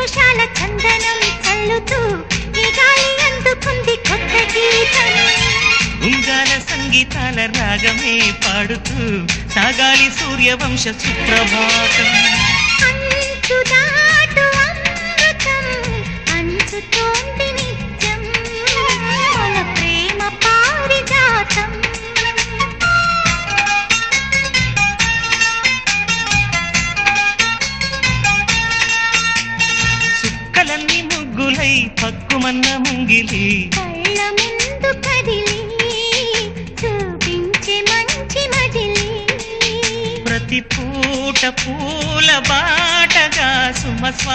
సంతోషాల చందనం చల్లుతూ ఈ గాలి అందుకుంది కొత్త గీతం. ఉంగాల సంగీతాల రాగమే పాడుతూ సాగాలి సూర్యవంశ సుప్రభాతం. అంచు దాటు అమృతం అంచుతోంది నిత్యం మన ప్రేమ పారిజాతం. చుక్కలన్నీ ముగ్గులై పక్కుమన్న ముంగిలి కళ్ళ ముందు కదిలి చూపించే మంచి మజిలి. ప్రతి పూట పూల బాటగా సుమస్వా